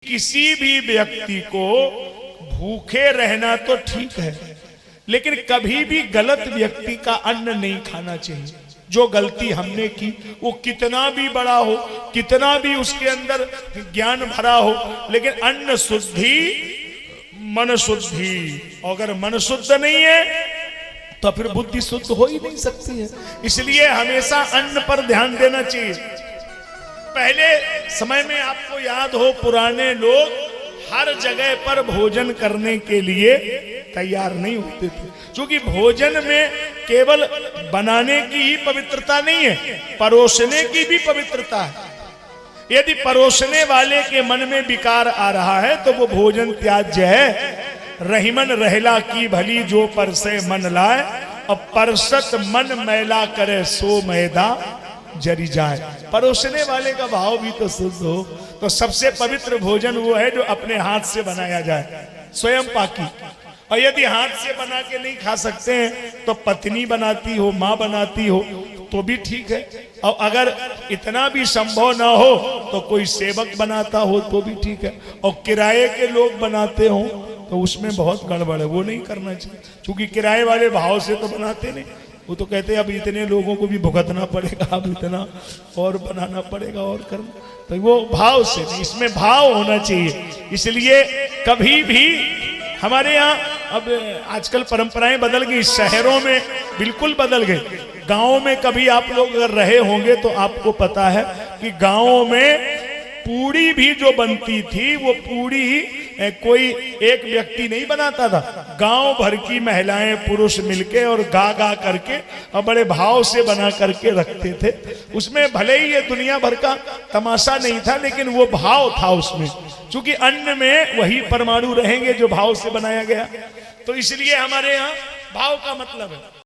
किसी भी व्यक्ति को भूखे रहना तो ठीक है, लेकिन कभी भी गलत व्यक्ति का अन्न नहीं खाना चाहिए। जो गलती हमने की वो कितना भी बड़ा हो, कितना भी उसके अंदर ज्ञान भरा हो, लेकिन अन्न शुद्धि मन शुद्धि, अगर मन शुद्ध नहीं है तो फिर बुद्धि शुद्ध हो ही नहीं सकती है। इसलिए हमेशा अन्न पर ध्यान देना चाहिए। पहले समय में आपको याद हो, पुराने लोग हर जगह पर भोजन करने के लिए तैयार नहीं होते थे, क्योंकि भोजन में केवल बनाने की ही पवित्रता नहीं है, परोसने की भी पवित्रता है। यदि परोसने वाले के मन में विकार आ रहा है तो वो भोजन त्याज्य है। रहीमन रहला की भली जो परसे मन लाए, और परसत मन मैला करे सो मैदा जरी जाए। परोसने वाले का भाव भी तो शुद्ध हो। तो सबसे पवित्र भोजन वो है जो अपने हाथ से बनाया जाए, स्वयं पाकी। और यदि हाथ से बना के नहीं खा सकते हैं तो पत्नी बनाती हो, माँ बनाती हो तो भी ठीक है। और अगर इतना भी संभव ना हो तो कोई सेवक बनाता हो तो भी ठीक है। और किराए के लोग बनाते हो तो उसमें बहुत गड़बड़ है, वो नहीं करना चाहिए, क्योंकि किराए वाले भाव से तो बनाते नहीं। वो तो कहते हैं अब इतने लोगों को भी भुगतना पड़ेगा, अब इतना और बनाना पड़ेगा और करना, तो वो भाव से नहीं, इसमें भाव होना चाहिए। इसलिए कभी भी हमारे यहाँ, अब आजकल परंपराएं बदल गई, शहरों में बिल्कुल बदल गए। गाँव में कभी आप लोग अगर रहे होंगे तो आपको पता है कि गाँव में पूड़ी भी जो बनती थी वो पूड़ी कोई एक व्यक्ति नहीं बनाता था, गांव भर की महिलाएं पुरुष मिलके और गा गा करके और बड़े भाव से बना करके रखते थे। उसमें भले ही ये दुनिया भर का तमाशा नहीं था, लेकिन वो भाव था उसमें, क्योंकि अन्न में वही परमाणु रहेंगे जो भाव से बनाया गया। तो इसलिए हमारे यहाँ भाव का मतलब है।